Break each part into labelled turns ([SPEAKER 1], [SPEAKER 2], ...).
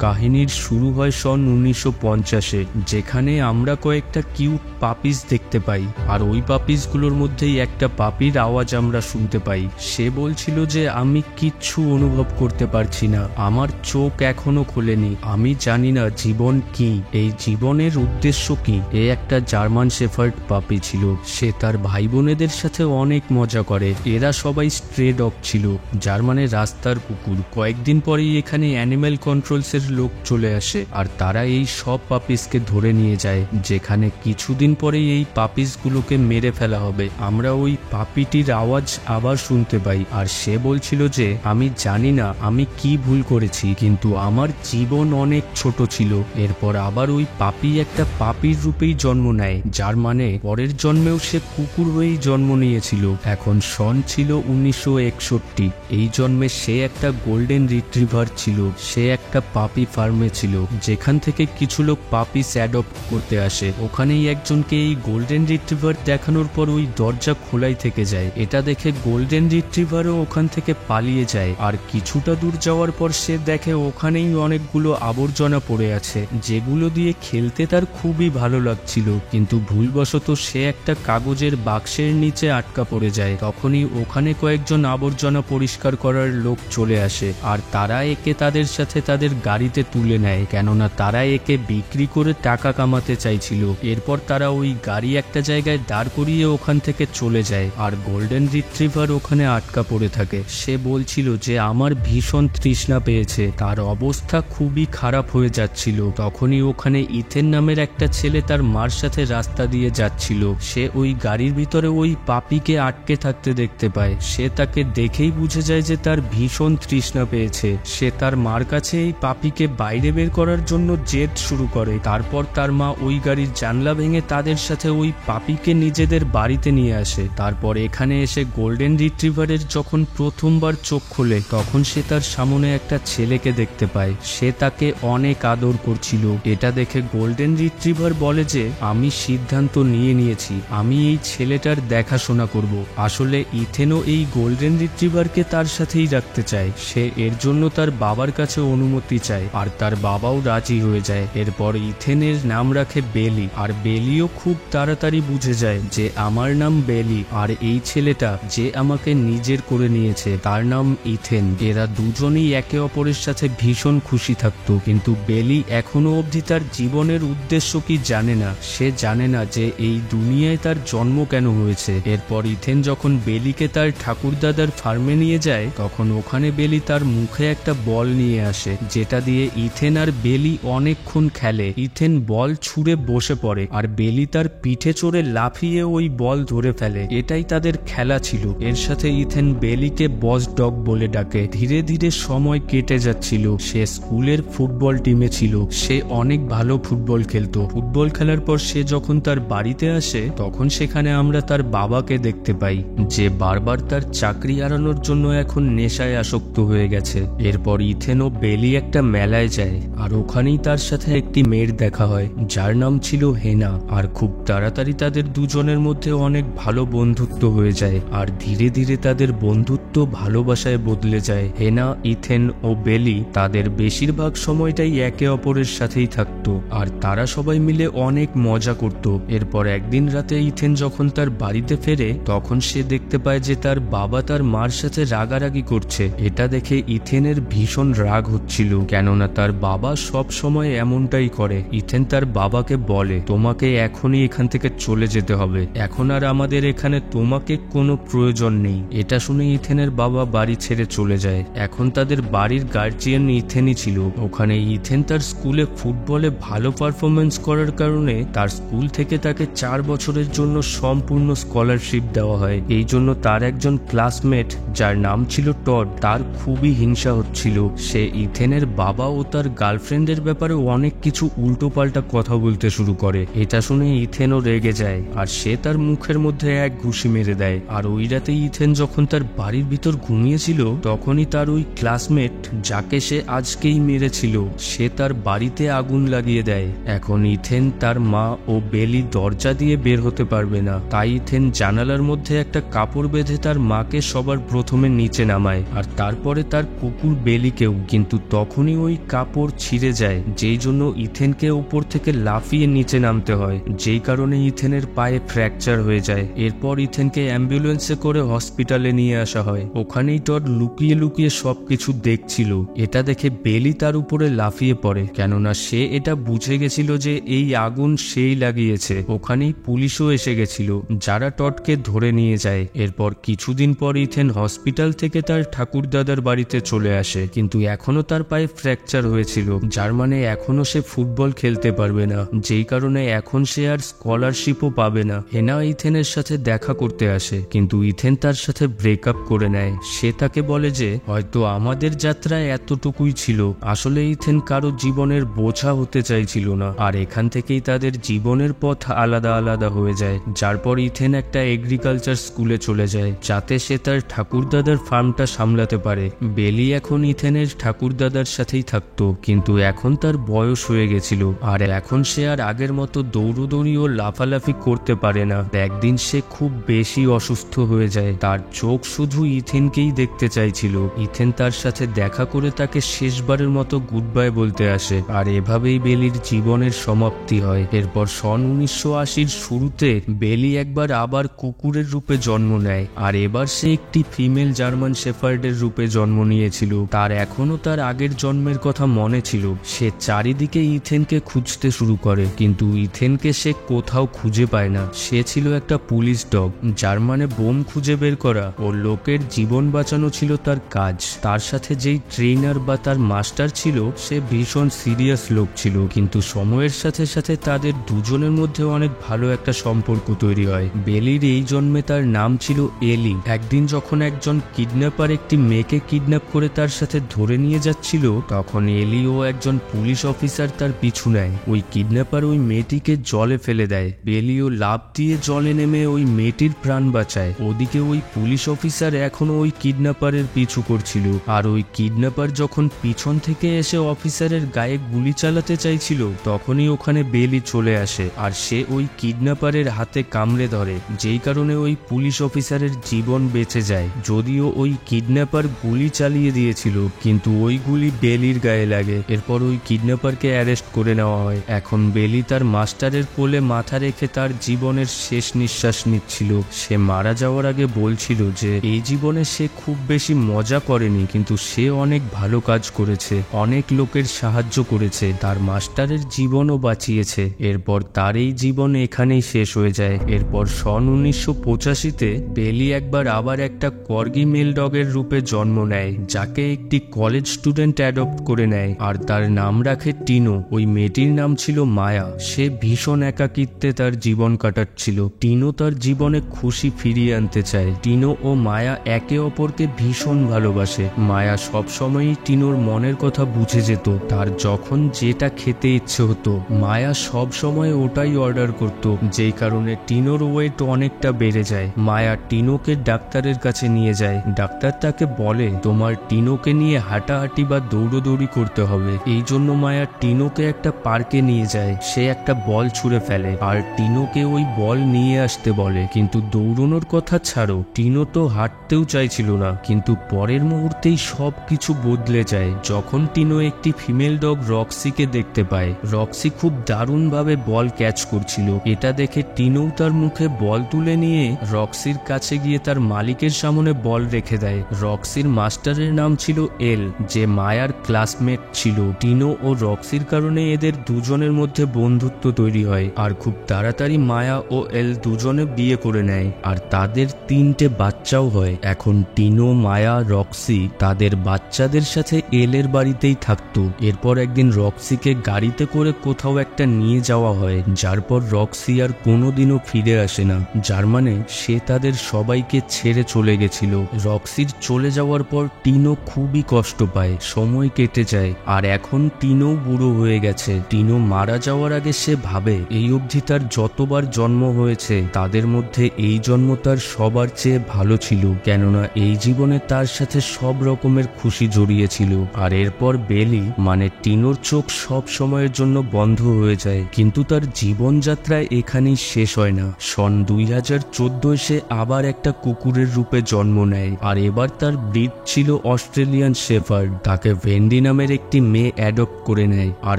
[SPEAKER 1] কাহিনীর শুরু হয় সন 1950-এ, যেখানে আমরা কয়েকটা কিউট পাপিস দেখতে পাই। আর ওই পাপিসগুলোর মধ্যেই একটা পাপির আওয়াজ আমরা শুনতে পাই। সে বলছিল যে আমি কিচ্ছু অনুভব করতে পারছি না, আমার চোখ এখনো খোলেনি, আমি জানি না জীবন কি, এই জীবনের উদ্দেশ্য কি। এ একটা জার্মান শেফার্ড পাপি ছিল। সে তার ভাই বোনেদের সাথে অনেক মজা করে। এরা সবাই স্ট্রে ডগ ছিল, জার্মানের রাস্তার কুকুর। কয়েকদিন পরেই এখানে অ্যানিম্যাল কন্ট্রোলসের লোক চলে আসে আর তারা এই সব পাপিসকে ধরে নিয়ে যায়, যেখানে কিছুদিন পরেই এই পাপিসগুলোকে মেরে ফেলা হবে। আমরা ওই পাপিটির আওয়াজ আবার শুনতে পাই, আর সে বলছিল যে আমি জানি না আমি কি ভুল করেছি, কিন্তু আমার জীবন অনেক ছোট ছিল। এরপর আবার ওই পাপি একটা পাপির রূপেই জন্ম নেয়, যার মানে পরের জন্মেও সে কুকুর হয়েই জন্ম নিয়েছিল। এখন সন ছিল 1961। এই জন্মে সে একটা গোল্ডেন রিট্রিভার ছিল। সে একটা পাপি ফার্মে ছিল, যেখান থেকে কিছু লোক পাপিস অ্যাডপ্ট করতে আসে। ওখানেই একজনকে এই গোল্ডেন রিট্রিভার দেখানোর পর ওই দরজা খোলাই থেকে যায়। এটা দেখে গোল্ডেন রিট্রিভারও ওখান থেকে পালিয়ে যায়। আর কিছুটা দূর যাওয়ার পর সে দেখে ওখানেই অনেকগুলো আবর্জনা পড়ে আছে, যেগুলো দিয়ে খেলতে তার খুবই ভালো লাগছিল। কিন্তু ভুলবশত সে একটা কাগজের বাক্সের নিচে আটকা পড়ে যায়। তখনই ওখানে কয়েকজন আবর্জনা পরিষ্কার করার লোক চলে আসে, আর তারা একে তাদের সাথে তাদের গাড়িতে তুলে নেয়, কেননা তারা একে বিক্রি করে টাকা কামাতে চাইছিল। এরপর তারা ওই গাড়ি একটা জায়গায় দাঁড় করিয়ে ওখান থেকে চলে যায়, আর গোল্ডেন রিট্রিভার ওখানে আটকা পড়ে থাকে। সে বলছিল যে আমার ভীষণ তৃষ্ণা পেয়েছে, তার অবস্থা খুবই খারাপ হয়ে যাচ্ছিল। তখনই ওখানে ইথেন নামের একটা ছেলে তার মার সাথে রাস্তা দিয়ে যাচ্ছিল। সে ওই গাড়ির ভিতরে ওই পাপিকে আটকে থাকতে দেখতে পায়। সে তাকে দেখেই বুঝে যায় যে তার ভীষণ তৃষ্ণা পেয়েছে। সে তার মার কাছে এই পাপিকে বাইরে বের করার জন্য জেদ শুরু করে। তারপর তার মা ওই গাড়ির জানলা ভেঙে তাদের সাথে ওই পাপিকে নিজেদের বাড়িতে নিয়ে আসে। তারপর এখানে এসে গোল্ডেন রিট্রিভারের যখন প্রথমবার চোখ খোলে, তখন সে তার সামনে একটা ছেলেকে দেখতে পায়। সে তাকে অনেক আদর করছিল। এটা দেখে গোল্ডেন রিট্রিভার বলে যে আমি সিদ্ধান্ত নিয়েছি, আমি এই ছেলেটার দেখাশোনা করব। আসলে ইথেনও এই গোল্ডেন রিট্রিভারকে তার সাথেই রাখতে চায়। সে এর জন্য তার বাবার কাছে অনুমতি চায়, আর তার বাবাও রাজি হয়ে যায়। এরপর ইথেনের নাম রাখে বেলি, আর বেলিও খুব তাড়াতাড়ি বুঝে যায় যে আমার নাম বেলি, আর এই ছেলেটা যে আমাকে নিজের করে নিয়েছে তার নাম ইথেন। এরা দুজনেই একে অপরের সাথে ভীষণ খুশি থাকতো, কিন্তু বেলি এখনো অবধি তার জীবনের উদ্দেশ্য কি জানে না। সে জানে না যে এই দুনিয়ায় তার জন্ম কেন হয়েছে। এরপর ইথেন যখন বেলিকে তার ঠাকুরদাদার ফার্মে নিয়ে যায়, তখন ওখানে বেলি তার মুখে একটা বল নিয়ে আসে, যেটা দিয়ে ইথেন আর বেলি অনেকক্ষণ খেলে। ইথেন বল ছুঁড়ে বসে পড়ে, আর বেলি তার পিঠে চড়ে লাফিয়ে ওই বল ধরে ফেলে। এটাই তাদের খেলা ছিল। এর সাথে ইথেন বেলিকে বস ডগ বলে ডাকে। ধীরে ধীরে সময় কেটে যাচ্ছিল। সে স্কুলের ফুটবল টিমে ছিল। সে অনেক ভালো ফুটবল খেলতো। ফুটবল খেলার পর সে যখন তার বাড়িতে আসে, তখন সেখানে আমরা তার বাবাকে দেখতে পাই, যে বারবার তার চাকরি হারানোর জন্য এখন নেশায় আসক্ত হয়ে গেছে। এরপর ইথেন ও বেলি একটা মেলায় যায়, আর ওখানেই তার সাথে একটি মেয়ের দেখা হয়, যার নাম ছিল হেনা। আর খুব তাড়াতাড়ি তাদের দুজনের মধ্যে অনেক ভালো বন্ধুত্ব হয়ে যায়, আর ধীরে ধীরে তাদের বন্ধুত্ব ভালোবাসায় বদলে যায়। হেনা, ইথেন ও বেলি তাদের বেশিরভাগ সময়টাই একে অপরের সাথেই থাকতো, আর তারা সবাই মিলে অনেক মজা করত। এরপর একদিন রাতে ইথেন যখন তার বাড়িতে ফেরে, তখন সে দেখতে পায় যে তার বাবা তার মার সাথে রাগারাগি করছে। এটা দেখে ইথেনের ভীষণ রাগ হচ্ছিল, কেননা তার বাবা সব সময় এমনটাই করে। ইথেন তার বাবাকে বলে, তোমাকে এখনই এখান থেকে চলে যেতে হবে, এখন আর আমাদের এখানে তোমাকে কোনো প্রয়োজন নেই। এটা শুনে ইথেনের বাবা বাড়ি ছেড়ে চলে যায়। এখন তাদের বাড়ির গার্জিয়ান ইথেনই ছিল। ওখানে ইথেন তার স্কুলে ফুটবলে ভালো পারফরমেন্স করার কারণে তার স্কুল থেকে তাকে 4 বছরের জন্য সম্পূর্ণ স্কলারশিপ দেওয়া হয়। এই জন্য তার একজন ক্লাসমেট, যার নাম ছিল টড, তার খুবই হিংসা হচ্ছিল। সে ইথেনের বাবা ও তার গার্লফ্রেন্ডের ব্যাপারে অনেক কিছু উল্টোপাল্টা কথা বলতে শুরু করে। এটা শুনে ইথেনও রেগে যায়, আর সে তার মুখের মধ্যে এক ঘুষি মেরে দেয়। আর ওই রাতে ইথেন যখন তার বাড়ির ভিতর ঘুমিয়েছিল, তখনই তার ওই ক্লাসমেট, যাকে সে আজকেই মেরেছিল, সে তার বাড়িতে আগুন লাগিয়ে দেয়। এখন ইথেন, তার মা ও বেলি দরজা দিয়ে বের হতে পারবে না, তাই ইথেন জানালার মধ্যে একটা কাপড় বেঁধে তার মাকে সবার প্রথমে নিচে নামায়, আর তারপরে তার কুকুর বেলিকেও। কিন্তু তখনই ওই কাপড় ছিঁড়ে যায়, যেই জন্য ইথেনকে উপর থেকে লাফিয়ে নিচে নামতে হয়, যেই কারণে ইথেনের পায়ে ফ্র্যাকচার হয়ে যায়। এরপর ইথেনকে অ্যাম্বুলেন্সে করে হসপিটালে নিয়ে আসা হয়। ওখানেই টড লুকিয়ে লুকিয়ে সবকিছু দেখছিল। এটা দেখে বেলি তার উপরে লাফিয়ে পড়ে, কেননা সে এটা বুঝে গেছিল যে এই আগুন সেই লাগিয়েছে। ওখানেই পুলিশও এসে গেছিল, যারা টডকে ধরে নিয়ে যায়। এরপর কিছুদিন পর ইথেন হসপিটাল থেকে তার ঠাকুরদাদার বাড়িতে চলে আসে, কিন্তু এখনো তার পায়ে ফ্র্যাকচার হয়েছিল, যার মানে এখনো সে ফুটবল খেলতে পারবে না, যেই কারণে এখন সে আর স্কলারশিপও পাবে না। হেনা ইথেনের সাথে দেখা করতে আসে, কিন্তু ইথেন তার সাথে ব্রেকআপ করে নেয়। সে তাকে বলে যে হয়তো আমাদের যাত্রা এতটুকুই ছিল, আসলে ইথেন কারো জীবনের বোঝা হতে চাইছিল না। আর এখান থেকেই তাদের জীবনের পথ আলাদা আলাদা হয়ে যায়। যার পর ইথেন একটা এগ্রিকালচার স্কুলে চলে যায়, যাতে সে তার ঠাকুরদাদার ফার্মটা সামলাতে পারে। বেলি এখন ইথেনের ঠাকুরদাদার সাথেই থাকতো, কিন্তু এখন তার বয়স হয়ে গেছিল, আর এখন সে আর আগের মতো দৌড়দৌড়ি ও লাফালাফি করতে পারে না। একদিন সে খুব বেশি অসুস্থ হয়ে যায়, তার চোখ শুধু ইথেনকেই দেখতে চাইছিল। ইথেন তার সাথে দেখা করে তাকে শেষবারের মতো গুড বাই বলতে আসে, আর এভাবেই বেলির জীবনের সমাপ্তি হয়। এরপর সন 1980-র শুরুতে বেলি একবার আবার কুকুরের রূপে জন্ম নেয়, আর এবার সে একটি ফিমেল জার্মান শেফার্ডের রূপে জন্ম নিয়েছিল। তার এখনো তার আগের জন্মের কথা মনে ছিল। সে চারিদিকে ইথেনকে খুঁজতে শুরু করে, কিন্তু ইথেনকে সে কোথাও খুঁজে পায় না। সে ছিল একটা পুলিশ ডগ, যার মানে বোম খুঁজে বের করা ও লোকের জীবন বাঁচানো ছিল তার কাজ। তার সাথে যেই ট্রেনার বা তার মাস্টার ছিল, সে ভীষণ সিরিয়াস লোক ছিল, কিন্তু সময়ের সাথে সাথে তাদের দুজনের মধ্যে অনেক ভালো একটা সম্পর্ক তৈরি হয়। বেলির এই জন্মে তার নাম ছিল এলি। একদিন যখন একজন কিডন্যাপার একটি মেয়েকে কিডন্যাপ করে তার সাথে ধরে নিয়ে যাচ্ছিল, তখন এলি ও একজন পুলিশ অফিসার তার পিছু নেয়। ওই কিডন্যাপার ওই মেয়েটিকে জলে ফেলে দেয়। বেলিও লাফ দিয়ে জলে নেমে ওই মেয়েটির প্রাণ বাঁচায়। ওদিকে ওই পুলিশ অফিসার এখনো ওই কিডন্যাপারের পিছু করছিল, আর ওই কিডন্যাপার যখন পিছন থেকে এসে অফিসারের গায়ে গুলি চালাতে চাইছিল, তখনই ওখানে বেলি চলে আসে, আর সে ওই কিডন্যাপারের হাতে কামড়ে ধরে, যেই কারণে ওই পুলিশ অফিসারের জীবন বেঁচে যায়। যদিও ওই কিডন্যাপার গুলি চালিয়ে দিয়েছিল, কিন্তু ওই গুলি বেলির গায়ে লাগে। এরপর ওই কিডন্যাপারকে অ্যারেস্ট করে নেওয়া হয়। এখন বেলি তার মাস্টারের কোলে মাথা রেখে তার জীবনের শেষ নিঃশ্বাস নিচ্ছিল। সে মারা যাওয়ার আগে বলছিল যে এই জীবনে সে খুব বেশি মজা করেনি, কিন্তু সে অনেক ভালো কাজ করেছে, অনেক লোকের সাহায্য করেছে, তার মাস্টারের জীবনও বাঁচিয়েছে। এরপর তার এই জীবন এখানেই শেষ হয়ে যায়। এরপর সন 1985-তে বেলি একবার আবার একটা কর্গি মেল ডগের রূপে জন্ম নেয়, যাকে একটি কলেজ স্টুডেন্ট অ্যাডপ্ট করে নেয়, আর তার নাম রাখে টিনো। ওই মেয়েটির নাম ছিল মায়া। সে ভীষণ একাকিত্বে তার জীবন কাটাচ্ছিল। টিনো তার জীবনে খুশি ফিরিয়ে আনতে চায়। টিনো ও মায়া একে অপরকে ভীষণ ভালোবাসে। মায়া সবসময়ই টিনোর মনের কথা বুঝে যেত। তার যখন যেটা খেতে ইচ্ছে হতো, মায়া সব সময় ওটাই অর্ডার করত, যেই কারণে টিনোর ওয়েট অনেকটা বেড়ে যায়। মায়া টিনোকে ডাক্তারের কাছে নিয়ে যায়। ডাক্তার তাকে বলে তোমার টিনোকে নিয়ে হাঁটাহাঁটি বা দৌড়দৌড়ি করতে হবে। এই জন্য মায়া টিনোকে একটা পার্কে নিয়ে যায়। সে একটা বল ছুঁড়ে ফেলে, আর টিনোকে ওই বল নিয়ে আসতে বলে। কিন্তু দৌড়ানোর কথা ছাড়ো, টিনো তো হাঁটতেও চাইছিল না। কিন্তু পরের মুহূর্তেই সব কিছু বদলে যায় যখন টিনো একটি ফিমেল ডগ রক্সিকে দেখতে পায়। রক্সি খুব দারুণভাবে বল ক্যাচ করছিল। এটা দেখে টিনোও তার মুখে বল তুলে নিয়ে রক্সির কাছে গিয়ে তার মালিকের সামনে বল রেখে দেয়। রক্সির মাস্টারের নাম ছিল এল, যে মায়ার ক্লাসমেট ছিল। টিনো ও রক্সির কারণে এদের দুজনের মধ্যে বন্ধুত্ব তৈরি হয়, আর খুব তাড়াতাড়ি মায়া ও এল দুজনে বিয়ে করে নেয়, আর তাদের 3টে বাচ্চাও হয়। এখন টিনো, মায়া, রক্সি তাদের বাচ্চাদের সাথে এলের বাড়িতেই থাকতো। এরপর একদিন রক্সিকে গাড়িতে করে কোথাও একটা নিয়ে যাওয়া হয়, যার পর রক্সি আর কোনোদিনও ফিরে আসে না, যার মানে সে তাদের সবাইকে ছেড়ে চলে গেছিল। রক্সির চলে যাওয়ার পর টিনো খুবই কষ্ট পায়। সময় কেটে যায়, আর এখন টিনো বুড়ো হয়ে গেছে। টিনো মারা যাওয়ার আগে সে ভাবে এই অবধি তার যতবার জন্ম হয়েছে তাদের মধ্যে এই জন্ম তার সবার চেয়ে ভালো ছিল, কেননা এই জীবনে তার সাথে সব রকমের খুশি জড়িয়েছিল। আর এরপর বেলি মানে টিনোর চোখ সব সময়ের জন্য বন্ধ হয়ে যায়, কিন্তু তার জীবনযাত্রায় এখানেই শেষ হয় না। সন 2014 সে আবার একটা কুকুরের রূপে জন্ম নেয়, আর এবার তার ব্রিড ছিল অস্ট্রেলিয়ান শেফার্ড। তাকে ভেন্ডি ভেন্ডি নামের একটি মেয়ে অ্যাডপ্ট করে নেয় আর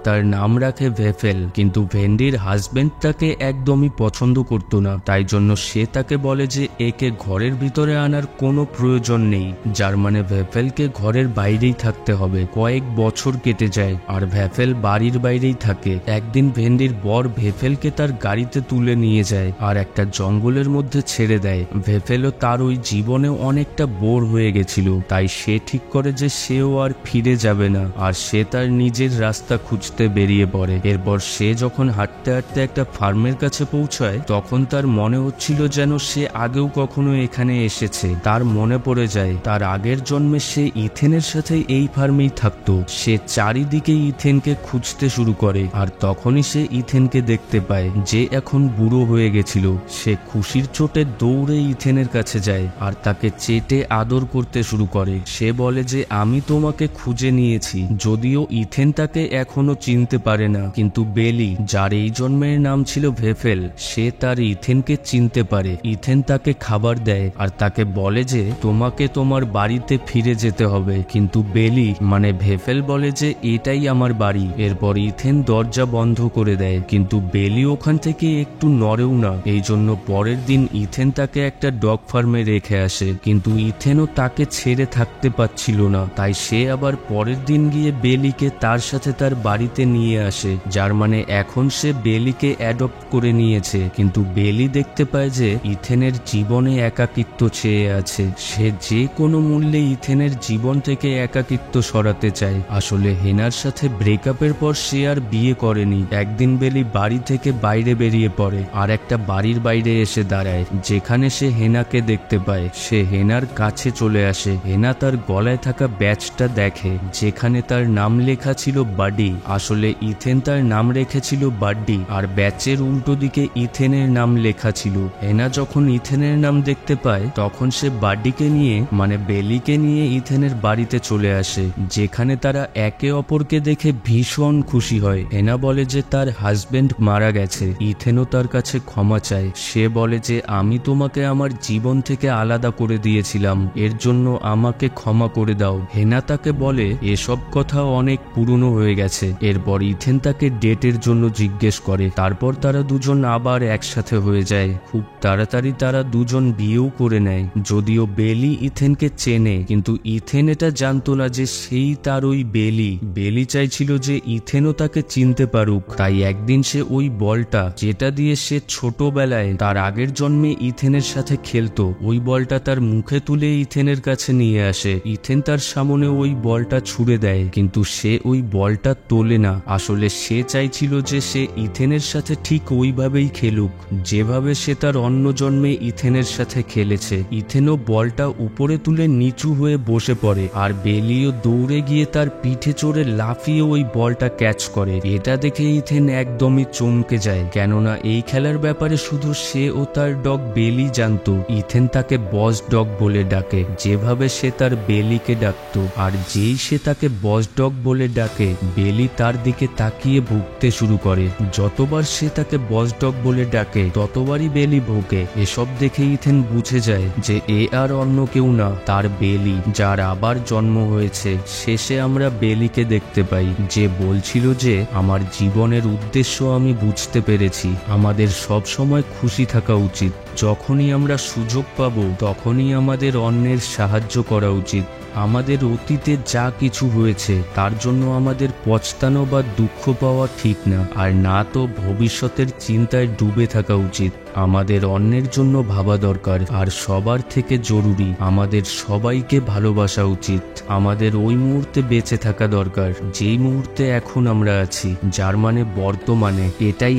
[SPEAKER 1] তার নাম রাখে ভেফেল। কিন্তু ভেন্ডির হাজবেন্ড তাকে একদমই পছন্দ করতো না, তাই জন্য সে তাকে বলে যে একে ঘরের ভিতরে আনার কোনো প্রয়োজন নেই, যার মানে ভেফেলকে ঘরের বাইরেই থাকতে হবে। কয়েক বছর কেটে যায় আর ভেফেল বাড়ির বাইরেই থাকে। একদিন ভেন্ডির বর ভেফেলকে তার গাড়িতে তুলে নিয়ে যায় আর একটা জঙ্গলের মধ্যে ছেড়ে দেয়। ভেফেলও তার ওই জীবনে অনেকটা বোর হয়ে গেছিল, তাই সে ঠিক করে যে সেও আর ফিরে যাবে না আর সে তার নিজের রাস্তা খুঁজতে বেরিয়ে পড়ে। এরপর সে যখন হাঁটতে হাঁটতে একটা ফার্মের কাছে পৌঁছায় তখন তার মনে হচ্ছিল যেন সে আগেও কখনো এখানে এসেছে। তার মনে পড়ে যায় তার আগের জন্মে সে ইথেনের সাথে এই ফার্মেই থাকতো। সে চারিদিকে ইথেনকে খুঁজতে শুরু করে আর তখনই সে ইথেনকে দেখতে পায় যে এখন বুড়ো হয়ে গেছিল। সে খুশির চোটে দৌড়ে ইথেনের কাছে যায় আর তাকে চেটে আদর করতে শুরু করে। সে বলে যে আমি তোমাকে খুঁজে নিয়েছি। যদিও ইথেন তাকে এখনো চিনতে পারে না, কিন্তু বেলি, যার এই জন্মের নাম ছিল ভেফেল, সে তার ইথেনকে চিনতে পারে। ইথেন তাকে খাবার দেয় আর তাকে বলে যে তোমাকে তোমার বাড়িতে ফিরে যেতে হবে, কিন্তু বেলি মানে ভেফেল বলে যে এটাই আমার বাড়ি। এরপর ইথেন দরজা বন্ধ করে দেয়, কিন্তু বেলি ওখান থেকে একটু নড়েও না। এই জন্য পরের দিন ইথেন তাকে একটা ডগ ফার্মে রেখে আসে, কিন্তু ইথেনও তাকে ছেড়ে থাকতে পারছিল না, তাই সে আবার পরের দিন গিয়ে বেলিকে তার সাথে তার বাড়িতে নিয়ে আসে, যার মানে এখন সে বেলিকে অ্যাডপ্ট করে নিয়েছে। কিন্তু বেলি দেখতে পায় যে ইথেনের জীবনে একাকিত্ব ছেয়ে আছে। সে যে কোনো মূল্যে ইথেনের জীবন থেকে একাকিত্ব সরাতে চায়। আসলে হেনার সাথে ব্রেকআপের পর সে আর বিয়ে করেনি। একদিন বেলি বাড়ি থেকে বাইরে বেরিয়ে পড়ে আর একটা বাড়ির বাইরে এসে দাঁড়ায়, যেখানে সে হেনাকে দেখতে পায়। সে হেনার কাছে চলে আসে। হেনা তার গলায় থাকা ব্যাজটা দেখে, যেখানে তার নাম লেখা ছিল বাডি। আসলে ইথেন তার নাম রেখেছিল বাড্ডি আর ব্যাচের উল্টো দিকে ইথেনের নাম লেখা ছিল। হেনা যখন ইথেনের নাম দেখতে পায় তখন সে বাড্ডিকে নিয়ে মানে বেলিকে নিয়ে ইথেনের বাড়িতে চলে আসে, যেখানে তারা একে অপরকে দেখে ভীষণ খুশি হয়। হেনা বলে যে তার হাজবেন্ড মারা গেছে। ইথেনও তার কাছে ক্ষমা চায়। সে বলে যে আমি তোমাকে আমার জীবন থেকে আলাদা করে দিয়েছিলাম, এর জন্য আমাকে ক্ষমা করে দাও। হেনা তাকে বলে এসব কথা অনেক পুরনো হয়ে গেছে। এরপর ইথেন তাকে ডেটের জন্য জিজ্ঞেস করে। তারপর তারা দুজন আবার একসাথে হয়ে যায়। খুব তাড়াতাড়ি তারা দুজন বিয়েও করে নেয়। যদিও বেলি ইথেনকে চেনে, কিন্তু ইথেন এটা জানতো না যে সেই তার ওই বেলি। বেলি চাইছিল যে ইথেনও তাকে চিনতে পারুক, তাই একদিন সে ওই বলটা যেটা দিয়ে সে ছোটবেলায় তার আগের জন্মে ইথেনের সাথে খেলতো, ওই বলটা তার মুখে তুলে ইথেনের কাছে নিয়ে আসে। ইথেন তার সামনে ওই বলটা ছুড়ে দেয়, কিন্তু সে ওই বলটা তোলে না। আসলে সে চাইছিল যে সে ইথেনের সাথে ঠিক ওইভাবেই খেলুক যেভাবে সে তার অন্য জন্মে ইথেনের সাথে খেলেছে। ইথেনও বলটা উপরে তুলে নিচু হয়ে বসে পড়ে আর বেলিও দৌড়ে গিয়ে তার পিঠে চড়ে লাফিয়ে ওই বলটা ক্যাচ করে। এটা দেখে ইথেন একদমই চমকে যায়, কেননা এই খেলার ব্যাপারে শুধু সে ও তার ডগ বেলি জানতো। ইথেন তাকে বস ডগ বলে ডাকে, যেভাবে সে তার বেলিকে ডাকতো। আর যেই সে তাকে বস ডগ বলে ডাকে, বেলি তার দিকে তাকিয়ে ভুগতে শুরু করে। যতবার সে তাকে বস ডগ বলে ডাকে ততবারই বেলি ভোগে। এসব দেখে ইথেন বুঝে যায় যে এ আর অন্য কেউ না, তার বেলি, যার আবার জন্ম হয়েছে। শেষে আমরা বেলিকে দেখতে পাই, যে বলছিল যে আমার জীবনের উদ্দেশ্য আমি বুঝতে পেরেছি। আমাদের সব সময় খুশি থাকা উচিত। যখনই আমরা সুযোগ পাবো তখনই আমাদের অন্যের সাহায্য করা উচিত। আমাদের অতীতে যা কিছু হয়েছে তার জন্য আমাদের পছতানো বা দুঃখ পাওয়া ঠিক না, আর না তো ভবিষ্যতের চিন্তায় ডুবে থাকা উচিত। আমাদের অন্যের জন্য ভাবা দরকার, আর সবার থেকে জরুরি আমাদের সবাইকে ভালোবাসা উচিত। আমাদের ওই মুহূর্তে বেঁচে থাকা দরকার যেই মুহূর্তে এখন আমরা আছি, যার মানে বর্তমানে। এটাই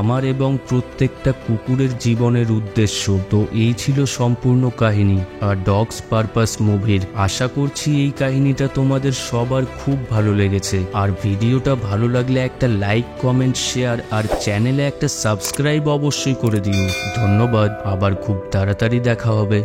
[SPEAKER 1] আমার এবং প্রত্যেকটা কুকুরের জীবনের উদ্দেশ্য। তো এই ছিল সম্পূর্ণ কাহিনী আর ডগস পারপাস মুভির। আশা করছি এই কাহিনীটা তোমাদের সবার খুব ভালো লেগেছে। আর ভিডিওটা ভালো লাগলে একটা লাইক, কমেন্ট, শেয়ার আর চ্যানেলে একটা সাবস্ক্রাইব অবশ্যই করে দিও। ধন্যবাদ। আবার খুব তাড়াতাড়ি দেখা হবে।